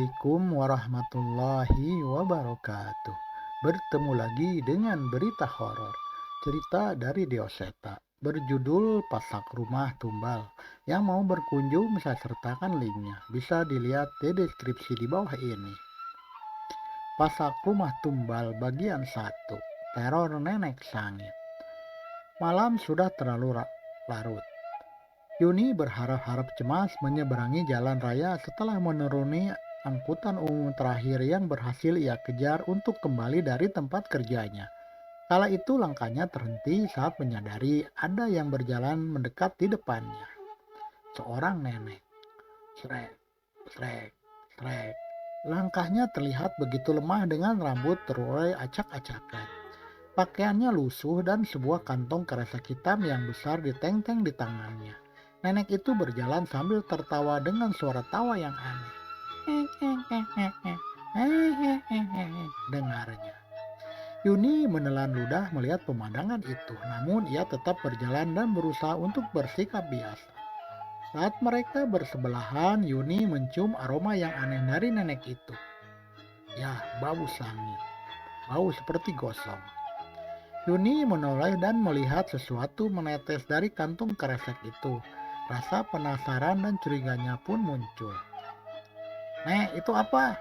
Assalamualaikum warahmatullahi wabarakatuh. Bertemu lagi dengan berita horor. Cerita dari Dioseta berjudul Pasak Rumah Tumbal. Yang mau berkunjung saya sertakan linknya. Bisa dilihat di deskripsi di bawah ini. Pasak Rumah Tumbal bagian 1. Teror Nenek Sangit. Malam sudah terlalu larut. Yuni berharap-harap cemas menyeberangi jalan raya setelah menuruni angkutan umum terakhir yang berhasil ia kejar untuk kembali dari tempat kerjanya. Kala itu langkahnya terhenti saat menyadari ada yang berjalan mendekat di depannya. Seorang nenek. Srek, srek, srek. Langkahnya terlihat begitu lemah dengan rambut terurai acak-acakan. Pakaiannya lusuh dan sebuah kantong kresek hitam yang besar ditenteng di tangannya. Nenek itu berjalan sambil tertawa dengan suara tawa yang aneh. Dengarnya. Yuni menelan ludah melihat pemandangan itu, namun ia tetap berjalan dan berusaha untuk bersikap biasa. Saat mereka bersebelahan, Yuni mencium aroma yang aneh dari nenek itu. Ya, bau sangit, bau seperti gosong. Yuni menoleh dan melihat sesuatu menetes dari kantung kresek itu. Rasa penasaran dan curiganya pun muncul. Nek, itu apa?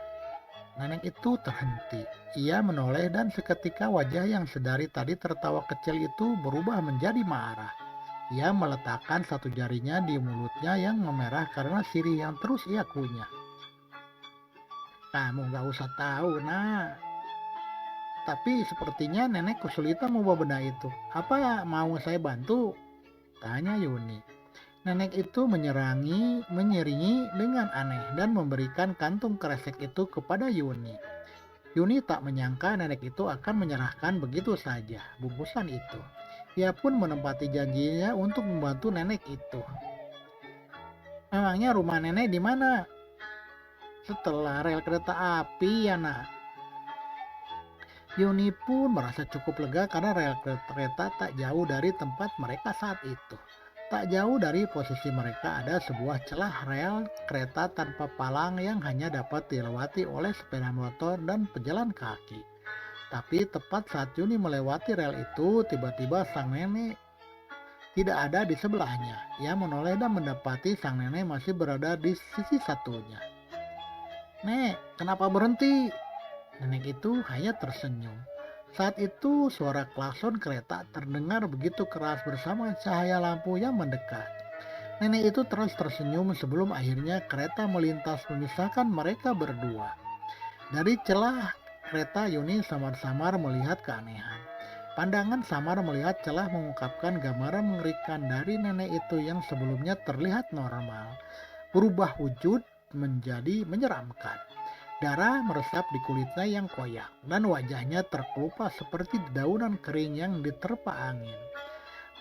Nenek itu terhenti. Ia menoleh dan seketika wajah yang sedari tadi tertawa kecil itu berubah menjadi marah. Ia meletakkan satu jarinya di mulutnya yang memerah karena sirih yang terus ia kunyah. Kamu gak usah tahu, nak. Tapi sepertinya nenek kesulitan membawa benda itu. Apa mau saya bantu? Tanya Yuni. Nenek itu menyeringi dengan aneh dan memberikan kantung kresek itu kepada Yuni. Yuni tak menyangka nenek itu akan menyerahkan begitu saja bungkusan itu. Ia pun menempati janjinya untuk membantu nenek itu. Memangnya rumah nenek di mana? Setelah rel kereta api ya nak. Yuni pun merasa cukup lega karena rel kereta tak jauh dari tempat mereka saat itu. Tak jauh dari posisi mereka ada sebuah celah rel kereta tanpa palang yang hanya dapat dilewati oleh sepeda motor dan pejalan kaki. Tapi tepat saat Yuni melewati rel itu, tiba-tiba sang nenek tidak ada di sebelahnya. Ia menoleh dan mendapati sang nenek masih berada di sisi satunya. Nek, kenapa berhenti? Nenek itu hanya tersenyum. Saat itu suara klakson kereta terdengar begitu keras bersama cahaya lampu yang mendekat. Nenek itu terus tersenyum sebelum akhirnya kereta melintas memisahkan mereka berdua. Dari celah kereta Yuni samar-samar melihat keanehan. Pandangan samar melihat celah mengungkapkan gambaran mengerikan dari nenek itu yang sebelumnya terlihat normal, berubah wujud menjadi menyeramkan. Darah meresap di kulitnya yang koyak dan wajahnya terkelupas seperti dedaunan kering yang diterpa angin.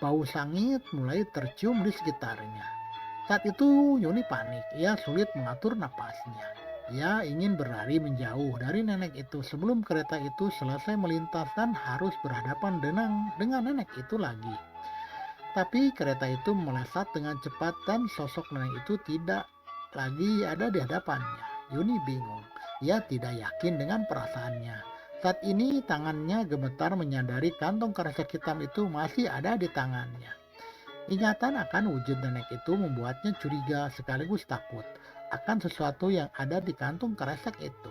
Bau sangit mulai tercium di sekitarnya. Saat itu Yuni panik, ia sulit mengatur napasnya. Ia ingin berlari menjauh dari nenek itu sebelum kereta itu selesai melintas dan harus berhadapan dengan nenek itu lagi. Tapi kereta itu melesat dengan cepat dan sosok nenek itu tidak lagi ada di hadapannya. Yuni bingung. Ia tidak yakin dengan perasaannya. Saat ini tangannya gemetar menyadari kantong kresek hitam itu masih ada di tangannya. Ingatan akan wujud nenek itu membuatnya curiga sekaligus takut akan sesuatu yang ada di kantung kresek itu.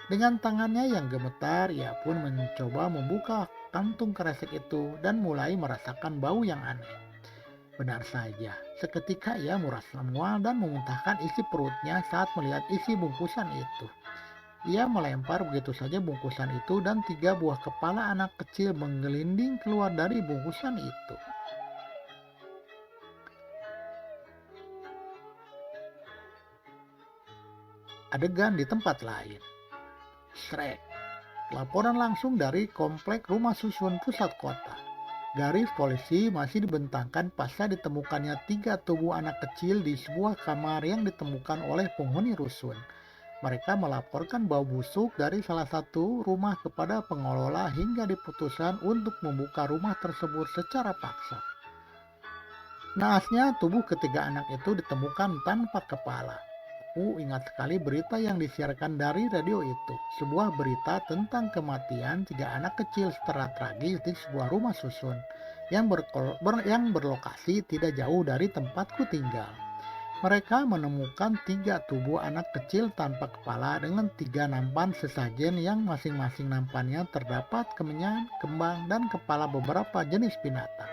Dengan tangannya yang gemetar, ia pun mencoba membuka kantung kresek itu dan mulai merasakan bau yang aneh. Benar saja, seketika ia merasa mual dan memuntahkan isi perutnya saat melihat isi bungkusan itu. Ia melempar begitu saja bungkusan itu dan 3 buah kepala anak kecil menggelinding keluar dari bungkusan itu. Adegan di tempat lain. Shrek. Laporan langsung dari komplek rumah susun pusat kota. Garis polisi masih dibentangkan pasca ditemukannya 3 tubuh anak kecil di sebuah kamar yang ditemukan oleh penghuni rusun. Mereka melaporkan bau busuk dari salah satu rumah kepada pengelola hingga diputuskan untuk membuka rumah tersebut secara paksa. Naasnya tubuh ketiga anak itu ditemukan tanpa kepala. Aku ingat sekali berita yang disiarkan dari radio itu. Sebuah berita tentang kematian 3 anak kecil secara tragis di sebuah rumah susun yang berlokasi tidak jauh dari tempatku tinggal. Mereka menemukan 3 tubuh anak kecil tanpa kepala dengan 3 nampan sesajen yang masing-masing nampannya terdapat kemenyan, kembang, dan kepala beberapa jenis binatang.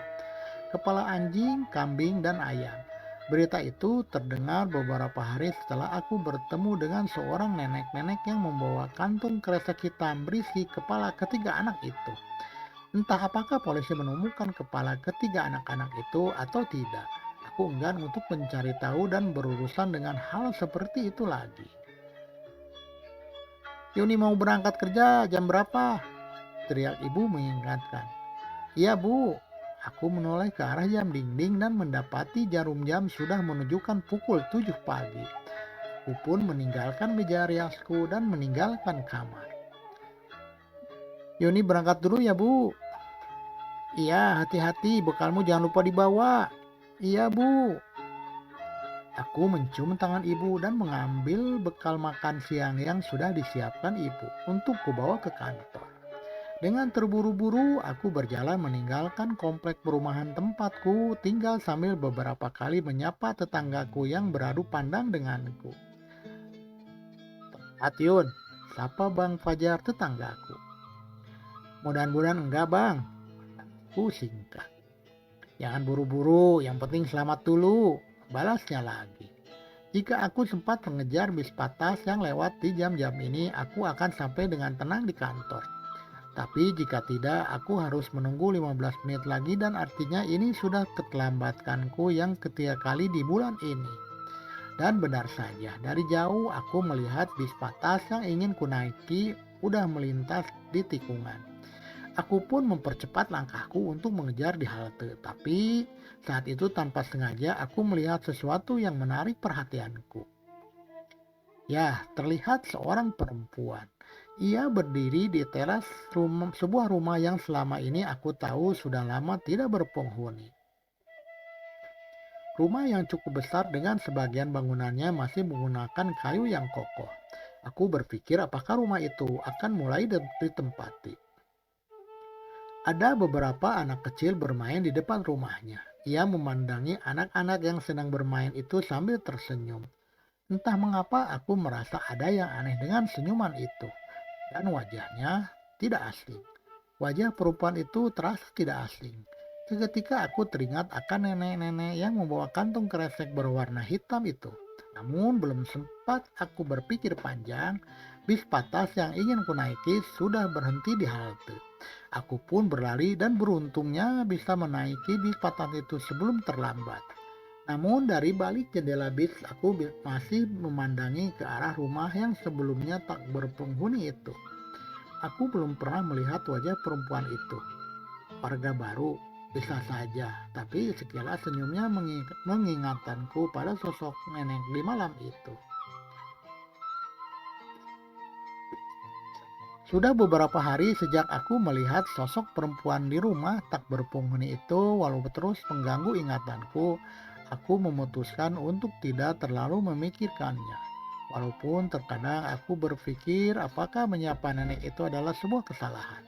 Kepala anjing, kambing, dan ayam. Berita itu terdengar beberapa hari setelah aku bertemu dengan seorang nenek-nenek yang membawa kantung kresek hitam berisi kepala ketiga anak itu. Entah apakah polisi menemukan kepala ketiga anak-anak itu atau tidak. Aku enggan untuk mencari tahu dan berurusan dengan hal seperti itu lagi. Yuni mau berangkat kerja jam berapa? Teriak ibu mengingatkan. Iya bu, aku menoleh ke arah jam dinding dan mendapati jarum jam sudah menunjukkan pukul 7 pagi. Aku pun meninggalkan meja riasku dan meninggalkan kamar. Yuni berangkat dulu ya bu. Iya, hati-hati, bekalmu jangan lupa dibawa. Iya bu. Aku mencium tangan ibu dan mengambil bekal makan siang yang sudah disiapkan ibu untuk kubawa ke kantor. Dengan terburu-buru, aku berjalan meninggalkan komplek perumahan tempatku tinggal sambil beberapa kali menyapa tetanggaku yang beradu pandang denganku. Atyun, sapa Bang Fajar tetanggaku. Mudah-mudahan enggak bang, aku singkat. Jangan buru-buru, yang penting selamat dulu, balasnya lagi. Jika aku sempat mengejar bis patas yang lewat di jam-jam ini, aku akan sampai dengan tenang di kantor. Tapi jika tidak, aku harus menunggu 15 menit lagi dan artinya ini sudah keterlambatanku yang ketiga kali di bulan ini. Dan benar saja, dari jauh aku melihat bis patas yang ingin kunaiki udah melintas di tikungan. Aku pun mempercepat langkahku untuk mengejar di halte, tapi saat itu tanpa sengaja aku melihat sesuatu yang menarik perhatianku. Ya, terlihat seorang perempuan. Ia berdiri di teras sebuah rumah yang selama ini aku tahu sudah lama tidak berpenghuni. Rumah yang cukup besar dengan sebagian bangunannya masih menggunakan kayu yang kokoh. Aku berpikir apakah rumah itu akan mulai ditempati. Ada beberapa anak kecil bermain di depan rumahnya. Ia memandangi anak-anak yang sedang bermain itu sambil tersenyum. Entah mengapa aku merasa ada yang aneh dengan senyuman itu. Dan wajahnya tidak asing. Wajah perempuan itu terasa tidak asing. Seketika aku teringat akan nenek-nenek yang membawa kantung kresek berwarna hitam itu. Namun belum sempat aku berpikir panjang, bis patas yang ingin kunaiki sudah berhenti di halte. Aku pun berlari dan beruntungnya bisa menaiki bis patas itu sebelum terlambat. Namun dari balik jendela bis aku masih memandangi ke arah rumah yang sebelumnya tak berpenghuni itu. Aku belum pernah melihat wajah perempuan itu. Warga baru, bisa saja, tapi sekilas senyumnya mengingatkanku pada sosok nenek di malam itu. Sudah beberapa hari sejak aku melihat sosok perempuan di rumah tak berpenghuni itu, walau terus mengganggu ingatanku, aku memutuskan untuk tidak terlalu memikirkannya. Walaupun terkadang aku berpikir apakah menyapa nenek itu adalah sebuah kesalahan.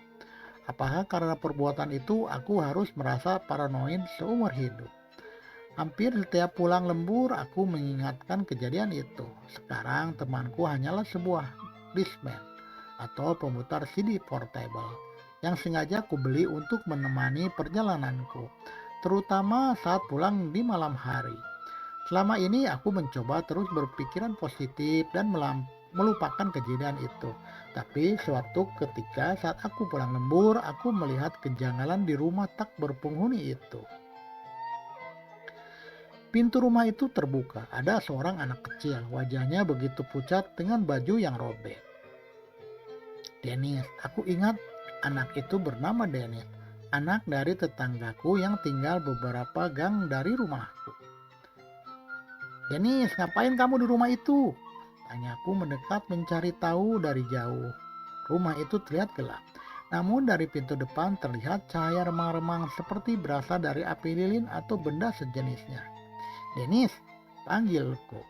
Apakah karena perbuatan itu aku harus merasa paranoid seumur hidup? Hampir setiap pulang lembur aku mengingatkan kejadian itu. Sekarang temanku hanyalah sebuah Discman atau pemutar CD portable yang sengaja kubeli untuk menemani perjalananku, terutama saat pulang di malam hari. Selama ini aku mencoba terus berpikiran positif dan melupakan kejadian itu. Tapi suatu ketika saat aku pulang lembur, aku melihat kejanggalan di rumah tak berpenghuni itu. Pintu rumah itu terbuka. Ada seorang anak kecil, wajahnya begitu pucat dengan baju yang robek. Dennis, aku ingat anak itu bernama Dennis, anak dari tetanggaku yang tinggal beberapa gang dari rumahku. Dennis, ngapain kamu di rumah itu? Tanyaku mendekat mencari tahu dari jauh. Rumah itu terlihat gelap, namun dari pintu depan terlihat cahaya remang-remang seperti berasal dari api lilin atau benda sejenisnya. Dennis, panggilku.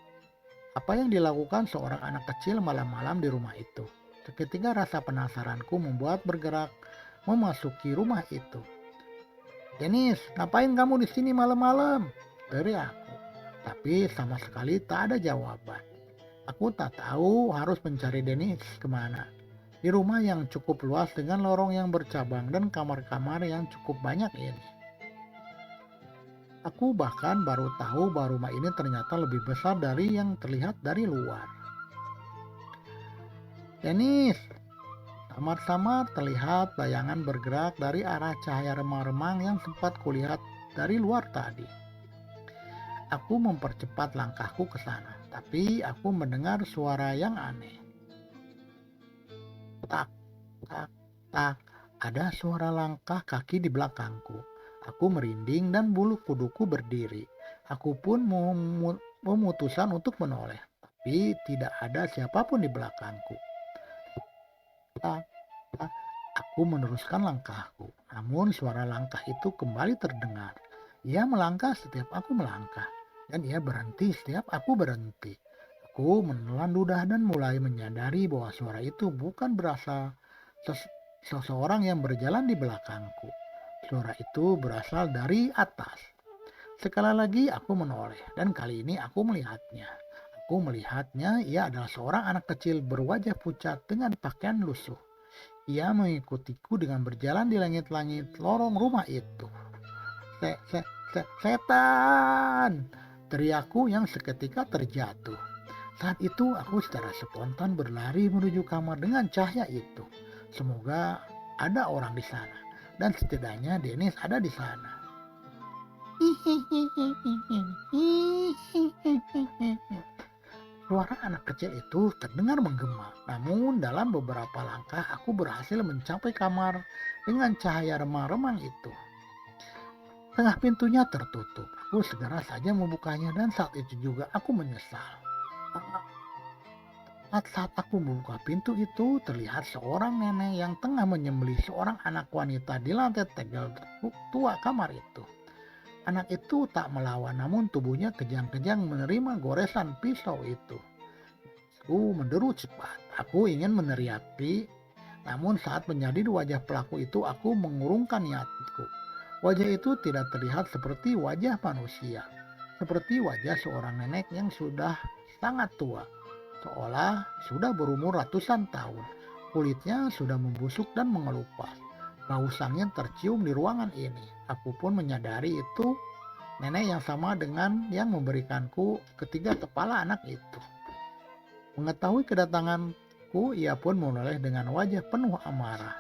Apa yang dilakukan seorang anak kecil malam-malam di rumah itu? Seketika rasa penasaranku membuat bergerak memasuki rumah itu. "Denis, ngapain kamu di sini malam-malam?" teriak aku. Tapi sama sekali tak ada jawaban. Aku tak tahu harus mencari Denis kemana. Di rumah yang cukup luas dengan lorong yang bercabang dan kamar-kamar yang cukup banyak ini. Aku bahkan baru tahu bahwa rumah ini ternyata lebih besar dari yang terlihat dari luar. "Denis!" Samar-samar terlihat bayangan bergerak dari arah cahaya remang-remang yang sempat kulihat dari luar tadi. Aku mempercepat langkahku ke sana, tapi aku mendengar suara yang aneh. Tak, tak, tak. Ada suara langkah kaki di belakangku. Aku merinding dan bulu kuduku berdiri. Aku pun memutuskan untuk menoleh, tapi tidak ada siapapun di belakangku. Tak, tak. Aku meneruskan langkahku, namun suara langkah itu kembali terdengar. Ia melangkah setiap aku melangkah, dan ia berhenti setiap aku berhenti. Aku menelan ludah dan mulai menyadari bahwa suara itu bukan berasal seseorang yang berjalan di belakangku. Suara itu berasal dari atas. Sekali lagi aku menoleh, dan kali ini aku melihatnya. Aku melihatnya, ia adalah seorang anak kecil berwajah pucat dengan pakaian lusuh. Ia mengikutiku dengan berjalan di langit-langit lorong rumah itu. Setan! Teriakku yang seketika terjatuh. Saat itu aku secara spontan berlari menuju kamar dengan cahaya itu. Semoga ada orang di sana. Dan setidaknya Dennis ada di sana. Suara anak kecil itu terdengar menggema. Namun dalam beberapa langkah aku berhasil mencapai kamar dengan cahaya remang-remang itu. Tengah pintunya tertutup. Aku segera saja membukanya dan saat itu juga aku menyesal. Saat aku membuka pintu itu, terlihat seorang nenek yang tengah menyembelih seorang anak wanita di lantai tegel tua kamar itu. Anak itu tak melawan, namun tubuhnya kejang-kejang menerima goresan pisau itu. Aku menderu cepat. Aku ingin meneriaki, namun saat menyadari wajah pelaku itu, aku mengurungkan niatku. Wajah itu tidak terlihat seperti wajah manusia, seperti wajah seorang nenek yang sudah sangat tua. Seolah sudah berumur ratusan tahun. Kulitnya sudah membusuk dan mengelupas. Bau sangnya tercium di ruangan ini. Aku pun menyadari itu nenek yang sama dengan yang memberikanku ketiga kepala anak itu. Mengetahui kedatanganku, ia pun menoleh dengan wajah penuh amarah.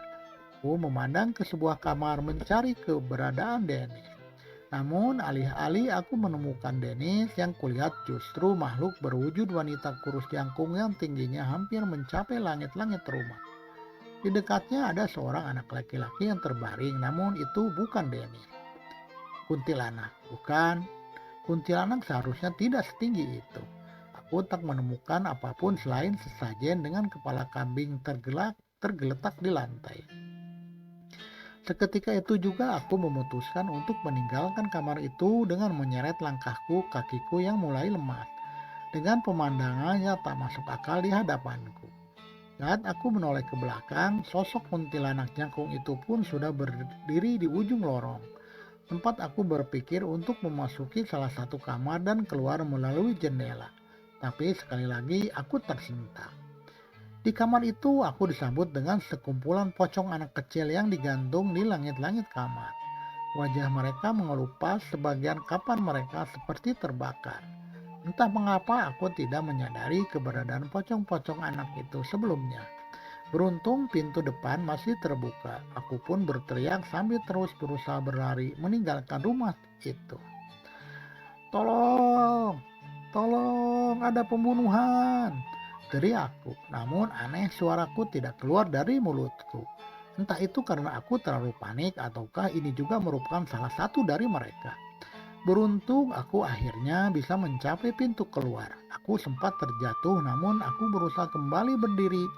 Aku memandang ke sebuah kamar mencari keberadaan Dennis. Namun alih-alih aku menemukan Dennis, yang kulihat justru makhluk berwujud wanita kurus jangkung yang tingginya hampir mencapai langit-langit rumah. Di dekatnya ada seorang anak laki-laki yang terbaring, namun itu bukan Dennis. Kuntilanak, bukan. Kuntilanak seharusnya tidak setinggi itu. Aku tak menemukan apapun selain sesajen dengan kepala kambing tergeletak di lantai. Seketika itu juga aku memutuskan untuk meninggalkan kamar itu dengan menyeret langkahku, kakiku yang mulai lemas. Dengan pemandangannya tak masuk akal di hadapanku. Saat aku menoleh ke belakang, sosok kuntilanak jangkung itu pun sudah berdiri di ujung lorong. Sempat aku berpikir untuk memasuki salah satu kamar dan keluar melalui jendela. Tapi sekali lagi aku tersentak. Di kamar itu aku disambut dengan sekumpulan pocong anak kecil yang digantung di langit-langit kamar. Wajah mereka mengelupas, sebagian kapan mereka seperti terbakar. Entah mengapa aku tidak menyadari keberadaan pocong-pocong anak itu sebelumnya. Beruntung pintu depan masih terbuka. Aku pun berteriak sambil terus berusaha berlari meninggalkan rumah itu. Tolong! Tolong, ada pembunuhan! Teriakku, namun aneh suaraku tidak keluar dari mulutku. Entah itu karena aku terlalu panik ataukah ini juga merupakan salah satu dari mereka. Beruntung aku akhirnya bisa mencapai pintu keluar. Aku sempat terjatuh namun aku berusaha kembali berdiri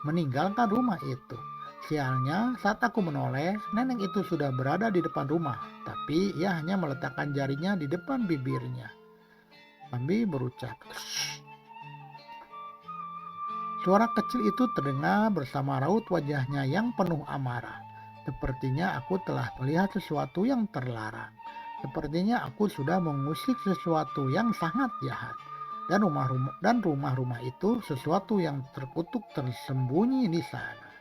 meninggalkan rumah itu. Sialnya saat aku menoleh, nenek itu sudah berada di depan rumah. Tapi ia hanya meletakkan jarinya di depan bibirnya sambil berucap, "Shh." Suara kecil itu terdengar bersama raut wajahnya yang penuh amarah. Sepertinya aku telah melihat sesuatu yang terlarang. Sepertinya aku sudah mengusik sesuatu yang sangat jahat. Dan rumah-rumah itu sesuatu yang terkutuk tersembunyi di sana.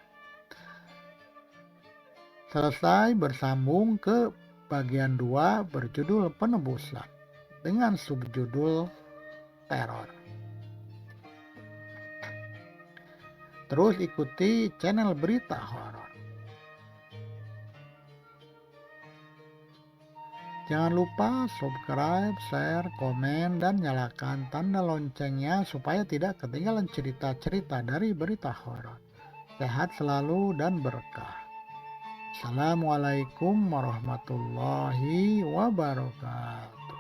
Selesai bersambung ke bagian 2 berjudul Penebusan dengan subjudul Teror. Terus ikuti channel Berita Horor. Jangan lupa subscribe, share, komen, dan nyalakan tanda loncengnya supaya tidak ketinggalan cerita-cerita dari Berita Horor. Sehat selalu dan berkah. Assalamualaikum warahmatullahi wabarakatuh.